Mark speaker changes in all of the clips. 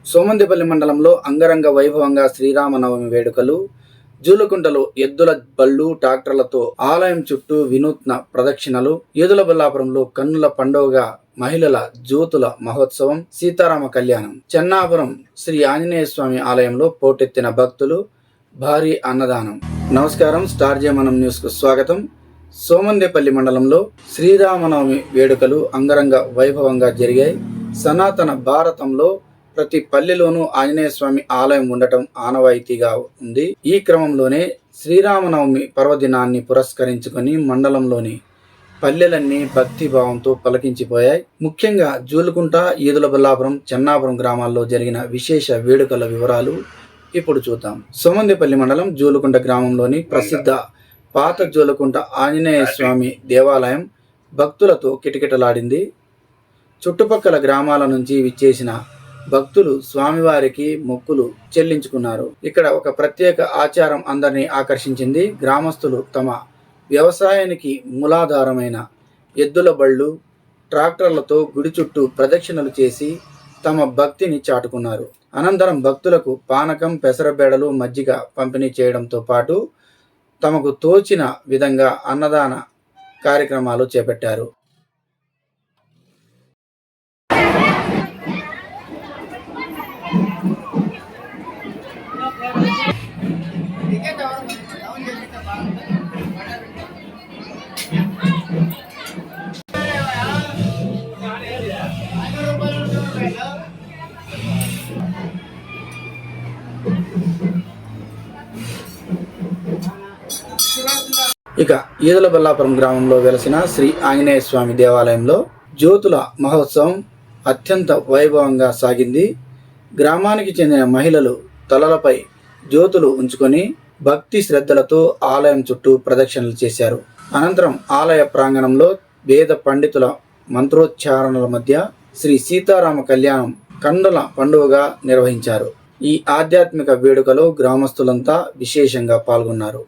Speaker 1: సోమందేపల్లి మండలంలో అంగరంగ వైభవంగా శ్రీరామనవమి వేడుకలు. జూలకుంటలో ఎద్దుల బళ్ళు, ట్రాక్టర్లతో ఆలయం చుట్టూ వినూత్న ప్రదక్షిణలు. ఈదుల బల్లాపురంలో కన్నుల పండుగగా మహిళల జ్యోతుల మహోత్సవం, సీతారామ కళ్యాణం. చెన్నాపురం శ్రీ ఆంజనేయ స్వామి ఆలయంలో పోటెత్తిన భక్తులు, భారీ అన్నదానం. నమస్కారం, స్టార్ జేమనం న్యూస్ కు స్వాగతం. సోమందేపల్లి మండలంలో శ్రీరామనవమి వేడుకలు అంగరంగ వైభవంగా జరిగాయి. సనాతన భారతంలో ప్రతి పల్లెలోనూ ఆంజనేయ స్వామి ఆలయం ఉండటం ఆనవాయితీగా ఉంది. ఈ క్రమంలోనే శ్రీరామనవమి పర్వదినాన్ని పురస్కరించుకొని మండలంలోని పల్లెలన్నీ భక్తి భావంతో పలకించిపోయాయి. ముఖ్యంగా జూలుకుంట, ఈదుల బల్లాపురం, చెన్నాపురం గ్రామాల్లో జరిగిన విశేష వేడుకల వివరాలు ఇప్పుడు చూద్దాం. సోమందేపల్లి మండలం జూలుకుంట గ్రామంలోని ప్రసిద్ధ పాత జూలకుంట ఆంజనేయ స్వామి దేవాలయం భక్తులతో కిటకిటలాడింది. చుట్టుపక్కల గ్రామాల నుంచి విచ్చేసిన భక్తులు స్వామివారికి మొక్కులు చెల్లించుకున్నారు. ఇక్కడ ఒక ప్రత్యేక ఆచారం అందరినీ ఆకర్షించింది. గ్రామస్తులు తమ వ్యవసాయానికి మూలాధారమైన ఎద్దుల బళ్ళు, ట్రాక్టర్లతో గుడి చుట్టూ ప్రదక్షిణలు చేసి తమ భక్తిని చాటుకున్నారు. అనంతరం భక్తులకు పానకం, పెసరబేడలు, మజ్జిగ పంపిణీ చేయడంతో పాటు తమకు తోచిన విధంగా అన్నదాన కార్యక్రమాలు చేపట్టారు. ఇక ఈదుల బల్లాపురం గ్రామంలో వెలసిన శ్రీ ఆంజనేయ స్వామి దేవాలయంలో జ్యోతుల మహోత్సవం అత్యంత వైభవంగా సాగింది. గ్రామానికి చెందిన మహిళలు తలలపై జ్యోతులు ఉంచుకొని భక్తి శ్రద్ధలతో ఆలయం చుట్టూ ప్రదక్షిణలు చేశారు. అనంతరం ఆలయ ప్రాంగణంలో వేద పండితుల మంత్రోచ్చారణల మధ్య శ్రీ సీతారామ కళ్యాణం కన్నుల పండుగగా నిర్వహించారు. ఈ ఆధ్యాత్మిక వేడుకలో గ్రామస్తులంతా విశేషంగా పాల్గొన్నారు.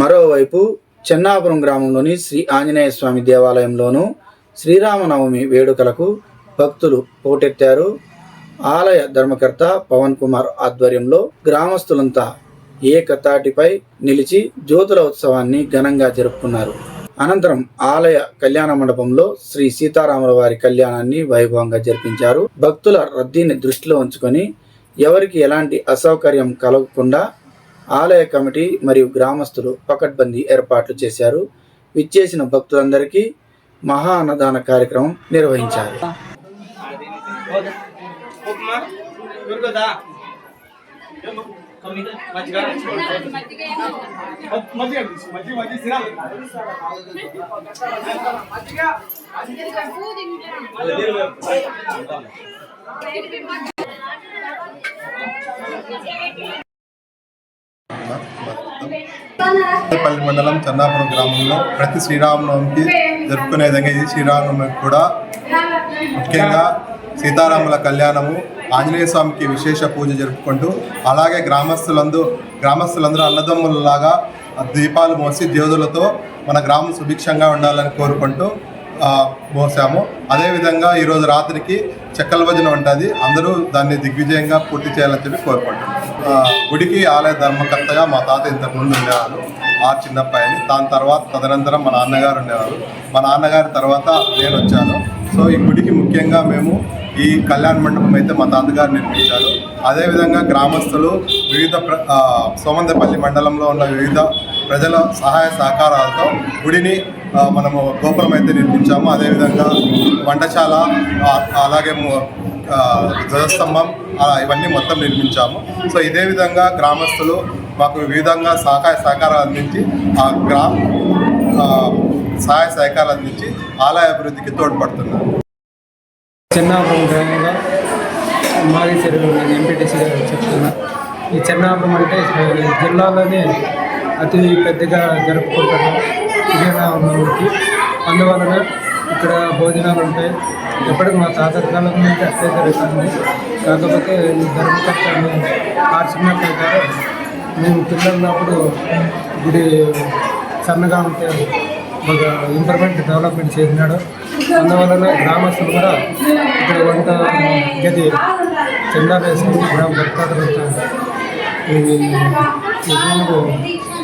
Speaker 1: మరోవైపు చెన్నాపురం గ్రామంలోని శ్రీ ఆంజనేయ స్వామి దేవాలయంలోనూ శ్రీరామనవమి వేడుకలకు భక్తులు పోటెత్తారు. ఆలయ ధర్మకర్త పవన్ కుమార్ ఆధ్వర్యంలో గ్రామస్తులంతా ఏకతాటిపై నిలిచి జ్యోతుల ఉత్సవాన్ని ఘనంగా జరుపుకున్నారు. అనంతరం ఆలయ కళ్యాణ మండపంలో శ్రీ సీతారాముల వారి కళ్యాణాన్ని వైభవంగా జరిపించారు. భక్తుల రద్దీని దృష్టిలో ఉంచుకొని ఎవరికి ఎలాంటి అసౌకర్యం కలగకుండా ఆలయ కమిటీ మరియు గ్రామస్తులు పకడ్బందీ ఏర్పాట్లు చేశారు. విచ్చేసిన భక్తులందరికీ మహా అన్నదాన కార్యక్రమం నిర్వహించారు.
Speaker 2: పల్లి మండలం చెన్నాపురం గ్రామంలో ప్రతి శ్రీరామనవమికి జరుపుకునే విధంగా ఇది శ్రీరామనవమికి కూడా ముఖ్యంగా సీతారాముల కళ్యాణము, ఆంజనేయ స్వామికి విశేష పూజ జరుపుకుంటూ అలాగే గ్రామస్తులందరూ అన్నదమ్ములలాగా దీపాలు మోసి జ్యోతులతో మన గ్రామం సుభిక్షంగా ఉండాలని కోరుకుంటూ మోసాము. అదేవిధంగా ఈరోజు రాత్రికి చెక్కల భజన ఉంటుంది. అందరూ దాన్ని దిగ్విజయంగా పూర్తి చేయాలని చెప్పి కోరుకుంటున్నాం. గుడికి ఆలయ ధర్మకర్తగా మా తాత ఇంతకుముందు ఉండేవారు, ఆర్ చిన్నప్ప అని. తదనంతరం మా నాన్నగారు ఉండేవారు. మా నాన్నగారి తర్వాత నేను వచ్చాను. సో ఈ గుడికి ముఖ్యంగా మేము ఈ కళ్యాణ మండపం అయితే మా తాతగారు నిర్మించారు. అదేవిధంగా గ్రామస్తులు వివిధ సోమందేపల్లి మండలంలో ఉన్న వివిధ ప్రజల సహాయ సహకారాలతో గుడిని మనము గోపురం అయితే నిర్మించాము. అదేవిధంగా వంటశాల, అలాగే ధ్వజస్తంభం ఇవన్నీ మొత్తం నిర్మించాము. సో ఇదే విధంగా గ్రామస్తులు మాకు వివిధంగా సహకారాలు అందించి సహాయ సహకారాలు అందించి ఆలయ అభివృద్ధికి తోడ్పడుతున్నారు.
Speaker 3: చెన్నాపురం గ్రామంలో మాగి చెరువు ఎంపీటీసీ గారు చెప్తున్నా. ఈ చెన్నాపురం అంటే జిల్లాలోనే అతి పెద్దగా జరుపుకుంటున్నాం శ్రీరామనవమికి. అందువలన ఇక్కడ భోజనాలు ఉంటాయి. ఎప్పటికి మా తాత కాలం నుంచి అట్లే జరుగుతుంది. కాకపోతే ఈ ధర్మకర్తని ఆర్చిన ప్రకారం మేము పిల్లలున్నప్పుడు గుడి సన్నగా ఉంటే ఒక డెవలప్మెంట్ చేసినాడు. అందువలన గ్రామస్తులు కూడా ఇక్కడ వంట గది చందాలు వేసుకుని గ్రామ భక్తాదులతో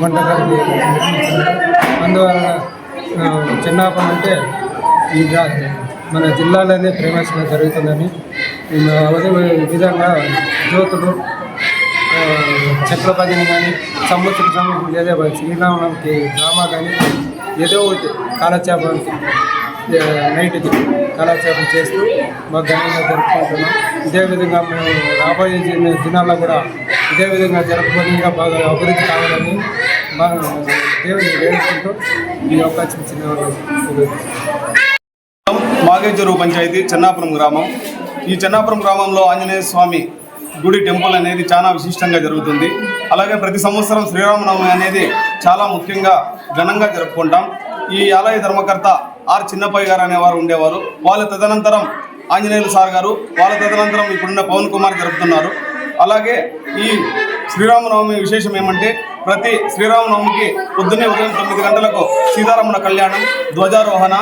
Speaker 3: వంటగది నిర్మించినాడు. అందువలన చెన్నాపురం అంటే ఈ మన జిల్లాలోనే ఫేమస్గా జరుగుతుందని అదే విధంగా జ్యోతులు, చక్రపదిని కానీ సంవత్సరం లేదా శ్రీరామనవమికి డ్రామా కానీ ఏదో ఒకటి కాలక్షేపానికి నైట్కి కాలక్షేపం చేస్తూ మాకు ఘనంగా జరుపుకుంటున్నాం. ఇదే విధంగా మేము రాబోయే దినాల్లో కూడా ఇదే విధంగా జరుపుకొని ఇంకా బాగా అభివృద్ధి కావాలని దేవుని వేడుకుంటూ ఈ అవకాశం ఇచ్చిన
Speaker 4: మాగే చెరువు పంచాయతీ చెన్నాపురం గ్రామం. ఈ చెన్నాపురం గ్రామంలో ఆంజనేయ స్వామి గుడి టెంపుల్ అనేది చాలా విశిష్టంగా జరుగుతుంది. అలాగే ప్రతి సంవత్సరం శ్రీరామనవమి అనేది చాలా ముఖ్యంగా ఘనంగా జరుపుకుంటాం. ఈ ఆలయ ధర్మకర్త ఆర్ చిన్నప్పయ్య గారు అనేవారు ఉండేవారు. వాళ్ళ తదనంతరం ఆంజనేయులు సార్ గారు, వాళ్ళ తదనంతరం ఇప్పుడున్న పవన్ కుమార్ జరుపుతున్నారు. అలాగే ఈ శ్రీరామనవమి విశేషం ఏమంటే ప్రతి శ్రీరామనవమికి పొద్దున్నే ఉదయం 9 గంటలకు సీతారాముల కళ్యాణం, ధ్వజారోహణ,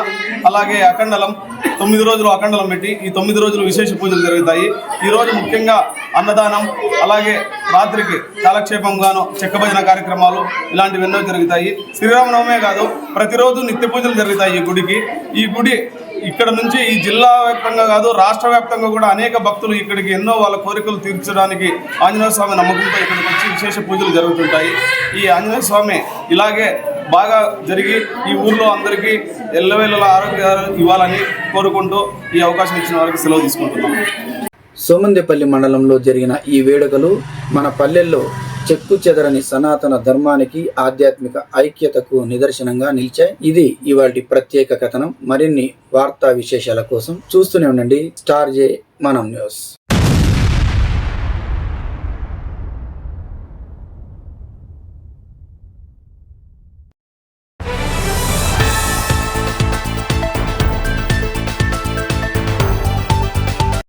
Speaker 4: అలాగే అఖండలం 9 రోజులు అఖండలం పెట్టి ఈ 9 రోజులు విశేష పూజలు జరుగుతాయి. ఈరోజు ముఖ్యంగా అన్నదానం, అలాగే రాత్రికి కాలక్షేపంగాను చెక్క భజన కార్యక్రమాలు ఇలాంటివి ఎన్నో జరుగుతాయి. శ్రీరామనవమే కాదు, ప్రతిరోజు నిత్య పూజలు జరుగుతాయి ఈ గుడికి. ఈ గుడి ఇక్కడ నుంచి ఈ జిల్లా వ్యాప్తంగా కాదు, రాష్ట్ర వ్యాప్తంగా కూడా అనేక భక్తులు ఇక్కడికి ఎన్నో వాళ్ళ కోరికలు తీర్చడానికి ఆంజనేయ స్వామి నమ్మకంతో ఇక్కడికి వచ్చి విశేష పూజలు జరుగుతుంటాయి. ఈ ఆంజనేయ స్వామి ఇలాగే బాగా జరిగి ఈ ఊర్లో అందరికీ ఎల్లవేళలా ఆరోగ్యాలు ఇవ్వాలని కోరుకుంటూ ఈ అవకాశం ఇచ్చిన వారికి సెలవు తీసుకుంటున్నాం.
Speaker 1: సోమందేపల్లి మండలంలో జరిగిన ఈ వేడుకలు మన పల్లెల్లో చెక్కు చెదరని సనాతన ధర్మానికి, ఆధ్యాత్మిక ఐక్యతకు నిదర్శనంగా నిలిచాయి. ఇది ఇవాల్టి ప్రత్యేక కథనం. మరిన్ని వార్తా విశేషాల కోసం చూస్తూనే ఉండండి స్టార్ జే మనం న్యూస్.